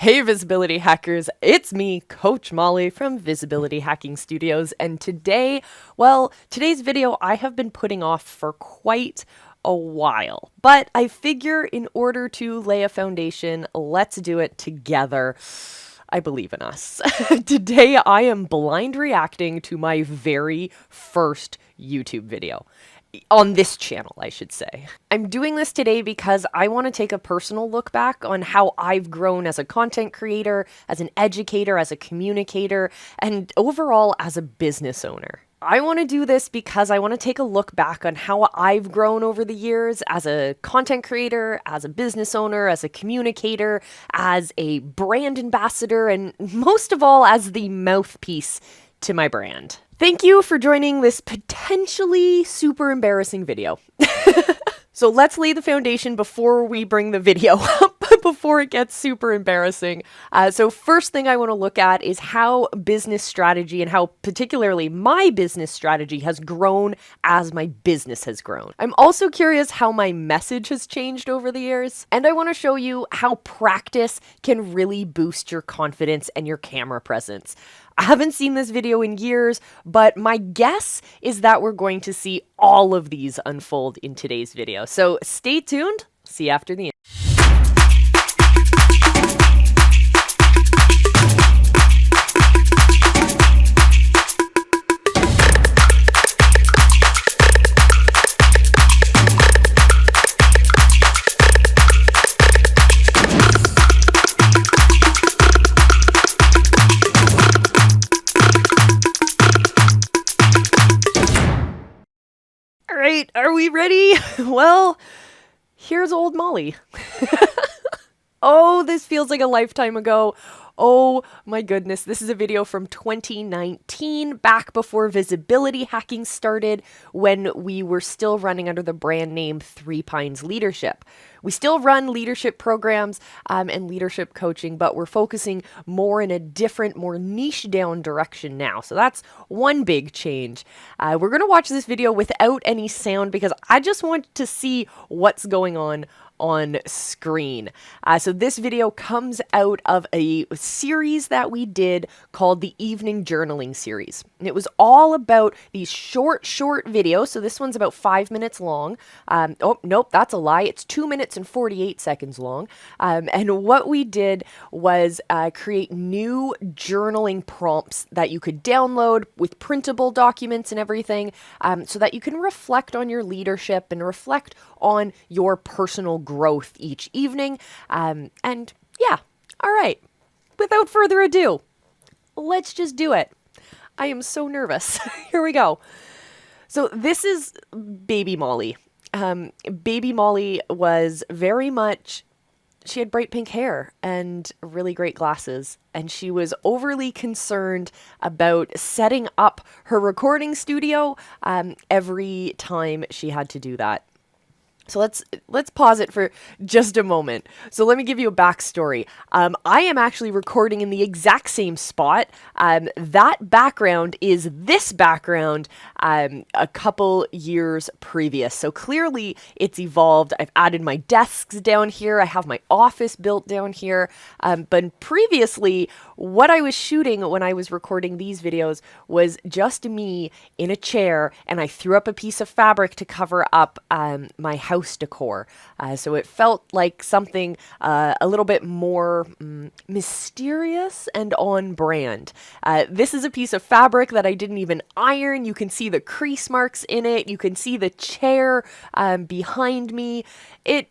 Hey visibility hackers, it's me, Coach Molle from Visibility Hacking Studios, and today's video I have been putting off for quite a while, but I figure in order to lay a foundation, let's do it together. I believe in us. Today I am blind reacting to my very first YouTube video. On this channel, I should say. I'm doing this today because I want to take a personal look back on how I've grown as a content creator, as an educator, as a communicator, and overall as a business owner. I want to do this because I want to take a look back on how I've grown over the years as a content creator, as a business owner, as a communicator, as a brand ambassador, and most of all, as the mouthpiece to my brand. Thank you for joining this potentially super embarrassing video. So let's lay the foundation before we bring the video up, before it gets super embarrassing. So first thing I want to look at is how business strategy and how particularly my business strategy has grown as my business has grown. I'm also curious how my message has changed over the years. And I want to show you how practice can really boost your confidence and your camera presence. I haven't seen this video in years, but my guess is that we're going to see all of these unfold in today's video. So stay tuned. See you after the Alright, are we ready? Well, here's old Molly. Oh, this feels like a lifetime ago. Oh my goodness, this is a video from 2019, back before visibility hacking started, when we were still running under the brand name Three Pines Leadership. We still run leadership programs and leadership coaching, but we're focusing more in a different, more niche down direction now. So that's one big change. We're going to watch this video without any sound because I just want to see what's going on screen. So this video comes out of a series that we did called the Evening Journaling Series. And it was all about these short videos. So this one's about 5 minutes long. Oh, nope, that's a lie. It's 2 minutes and 48 seconds long. And what we did was create new journaling prompts that you could download with printable documents and everything, so that you can reflect on your leadership and reflect on your personal growth each evening. And yeah, all right. Without further ado, let's just do it. I am so nervous. Here we go. So this is baby Molly. Baby Molly was very much, she had bright pink hair and really great glasses, and she was overly concerned about setting up her recording studio every time she had to do that. So let's pause it for just a moment. So let me give you a backstory. I am actually recording in the exact same spot. That background is this background a couple years previous. So clearly it's evolved. I've added my desks down here. I have my office built down here. But previously, what I was shooting when I was recording these videos was just me in a chair, and I threw up a piece of fabric to cover up my house decor. So it felt like something a little bit more mysterious and on brand. This is a piece of fabric that I didn't even iron. You can see the crease marks in it. You can see the chair behind me. It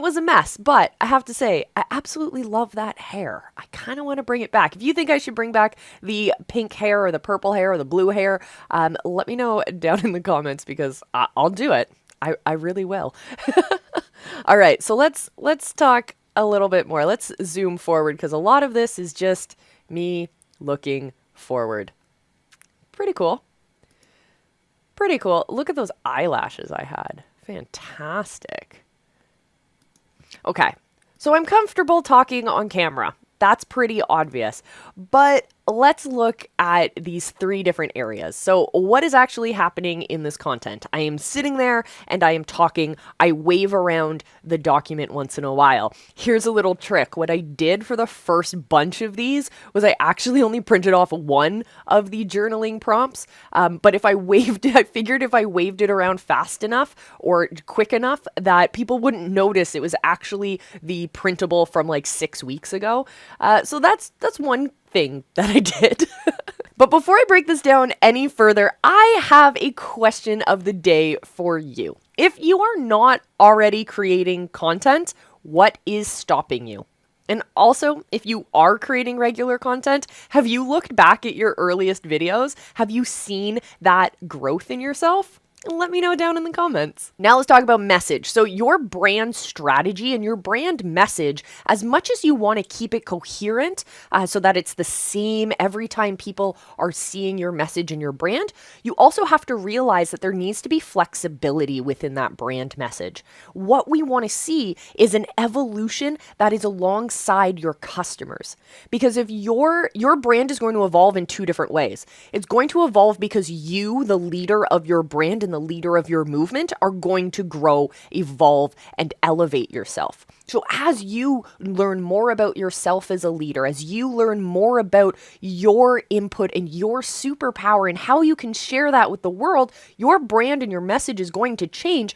was a mess, but I have to say, I absolutely love that hair. I kind of want to bring it back. If you think I should bring back the pink hair or the purple hair or the blue hair, let me know down in the comments because I'll do it. I really will. All right, so let's talk a little bit more. Let's zoom forward because a lot of this is just me looking forward. Pretty cool. Pretty cool. Look at those eyelashes I had. Fantastic. Okay, so I'm comfortable talking on camera. That's pretty obvious. But let's look at these three different areas. So what is actually happening in this content? I am sitting there and I am talking. I wave around the document once in a while. Here's a little trick. What I did for the first bunch of these was I actually only printed off one of the journaling prompts. But if I waved it, I figured if I waved it around fast enough or quick enough that people wouldn't notice it was actually the printable from like 6 weeks ago. So that's one thing that I did. But before I break this down any further, I have a question of the day for you. If you are not already creating content, what is stopping you? And also, if you are creating regular content, have you looked back at your earliest videos? Have you seen that growth in yourself? Let me know down in the comments. Now let's talk about message. So your brand strategy and your brand message, as much as you want to keep it coherent so that it's the same every time people are seeing your message and your brand, you also have to realize that there needs to be flexibility within that brand message. What we want to see is an evolution that is alongside your customers. Because if your brand is going to evolve in two different ways. It's going to evolve because you, the leader of your brand and the leader of your movement, are going to grow, evolve, and elevate yourself. So as you learn more about yourself as a leader, as you learn more about your input and your superpower and how you can share that with the world, your brand and your message is going to change,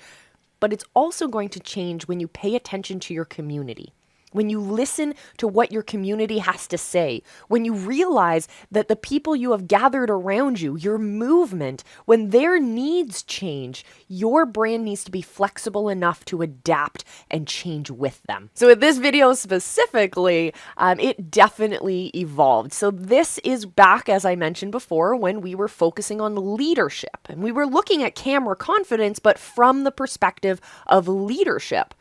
but it's also going to change when you pay attention to your community. When you listen to what your community has to say, when you realize that the people you have gathered around you, your movement, when their needs change, your brand needs to be flexible enough to adapt and change with them. So in this video specifically, it definitely evolved. So this is back, as I mentioned before, when we were focusing on leadership and we were looking at camera confidence, but from the perspective of leadership.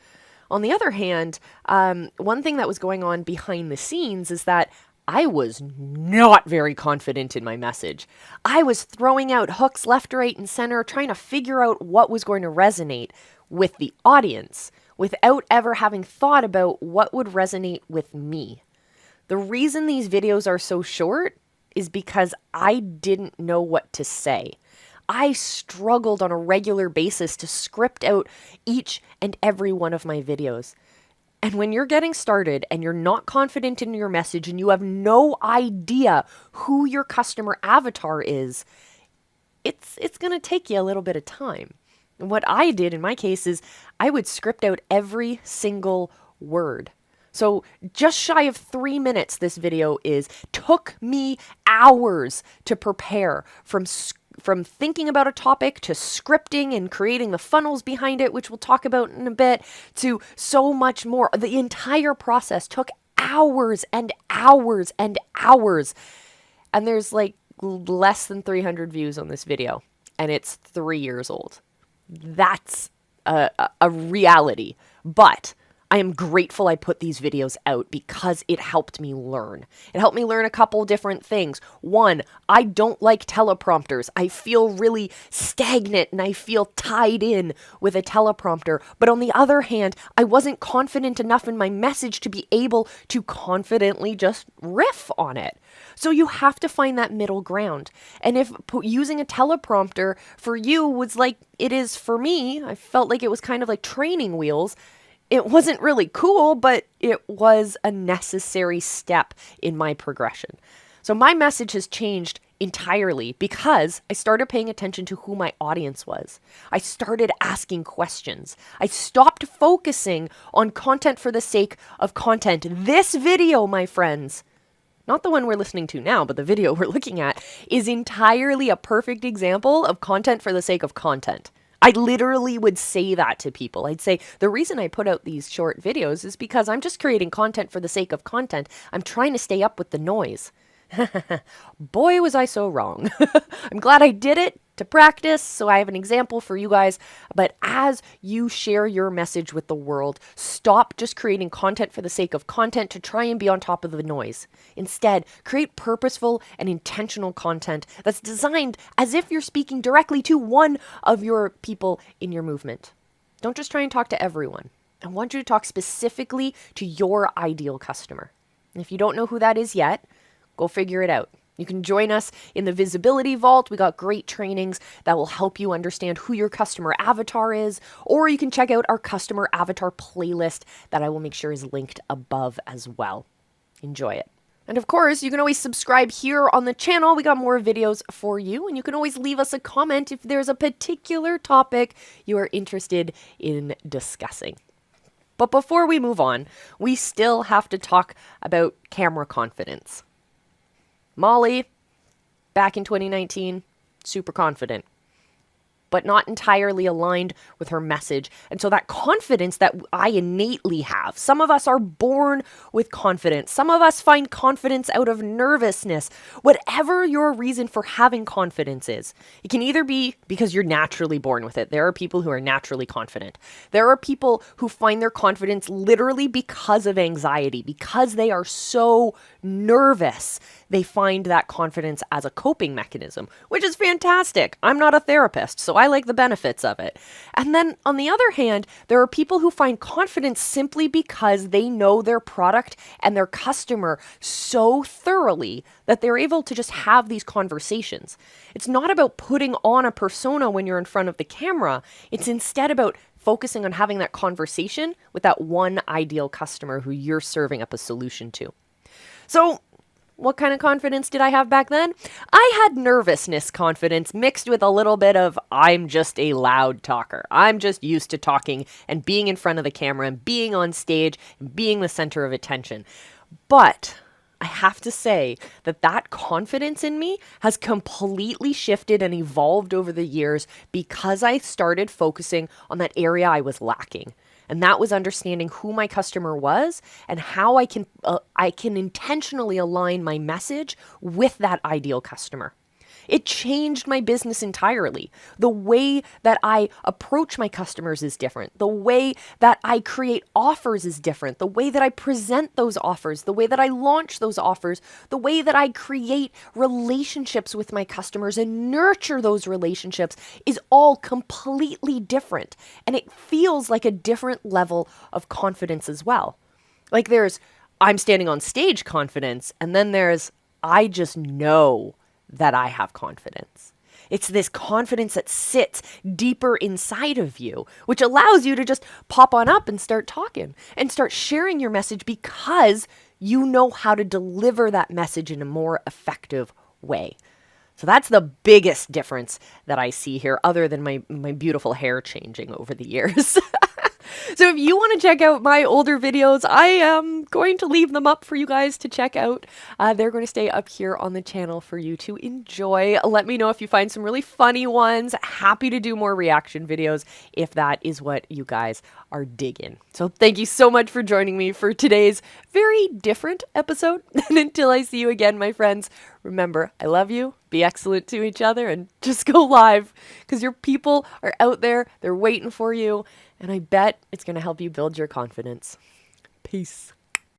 On the other hand, one thing that was going on behind the scenes is that I was not very confident in my message. I was throwing out hooks left, right, and center, trying to figure out what was going to resonate with the audience without ever having thought about what would resonate with me. The reason these videos are so short is because I didn't know what to say. I struggled on a regular basis to script out each and every one of my videos. And when you're getting started and you're not confident in your message and you have no idea who your customer avatar is, it's going to take you a little bit of time. And what I did in my case is I would script out every single word. So just shy of 3 minutes this video took me hours to prepare from thinking about a topic to scripting and creating the funnels behind it, which we'll talk about in a bit, to so much more. The entire process took hours and hours and hours. And there's like less than 300 views on this video, and it's 3 years old. That's a reality. But I am grateful I put these videos out because it helped me learn. It helped me learn a couple different things. One, I don't like teleprompters. I feel really stagnant and I feel tied in with a teleprompter. But on the other hand, I wasn't confident enough in my message to be able to confidently just riff on it. So you have to find that middle ground. And if using a teleprompter for you was like it is for me, I felt like it was kind of like training wheels. It wasn't really cool, but it was a necessary step in my progression. So my message has changed entirely because I started paying attention to who my audience was. I started asking questions. I stopped focusing on content for the sake of content. This video, my friends, not the one we're listening to now, but the video we're looking at, is entirely a perfect example of content for the sake of content. I literally would say that to people. I'd say, the reason I put out these short videos is because I'm just creating content for the sake of content. I'm trying to stay up with the noise. Boy, was I so wrong. I'm glad I did it to practice, so I have an example for you guys. But as you share your message with the world, stop just creating content for the sake of content to try and be on top of the noise. Instead, create purposeful and intentional content that's designed as if you're speaking directly to one of your people in your movement. Don't just try and talk to everyone. I want you to talk specifically to your ideal customer. And if you don't know who that is yet, Go figure it out. You can join us in the Visibility Vault. We got great trainings that will help you understand who your customer avatar is, or you can check out our customer avatar playlist that I will make sure is linked above as well. Enjoy it. And of course, you can always subscribe here on the channel. We got more videos for you, and you can always leave us a comment if there's a particular topic you are interested in discussing. But before we move on, we still have to talk about camera confidence. Molle, back in 2019, super confident, but not entirely aligned with her message. And so that confidence that I innately have, some of us are born with confidence. Some of us find confidence out of nervousness. Whatever your reason for having confidence is, it can either be because you're naturally born with it. There are people who are naturally confident. There are people who find their confidence literally because of anxiety, because they are so nervous. They find that confidence as a coping mechanism, which is fantastic. I'm not a therapist, so I like the benefits of it. And then on the other hand, there are people who find confidence simply because they know their product and their customer so thoroughly that they're able to just have these conversations. It's not about putting on a persona when you're in front of the camera. It's instead about focusing on having that conversation with that one ideal customer who you're serving up a solution to. So, what kind of confidence did I have back then? I had nervousness confidence mixed with a little bit of I'm just a loud talker. I'm just used to talking and being in front of the camera and being on stage and being the center of attention. But I have to say that that confidence in me has completely shifted and evolved over the years because I started focusing on that area I was lacking. And that was understanding who my customer was and how I can intentionally align my message with that ideal customer. It changed my business entirely. The way that I approach my customers is different. The way that I create offers is different. The way that I present those offers, the way that I launch those offers, the way that I create relationships with my customers and nurture those relationships is all completely different. And it feels like a different level of confidence as well. Like there's, I'm standing on stage confidence, and then there's, I just know that I have confidence. It's this confidence that sits deeper inside of you, which allows you to just pop on up and start talking and start sharing your message because you know how to deliver that message in a more effective way. So that's the biggest difference that I see here, other than my beautiful hair changing over the years. So if you want to check out my older videos, I am going to leave them up for you guys to check out. They're going to stay up here on the channel for you to enjoy. Let me know if you find some really funny ones. Happy to do more reaction videos if that is what you guys are digging. So thank you so much for joining me for today's very different episode. And until I see you again, my friends, remember, I love you. Be excellent to each other and just go live because your people are out there. They're waiting for you. And I bet it's going to help you build your confidence. Peace.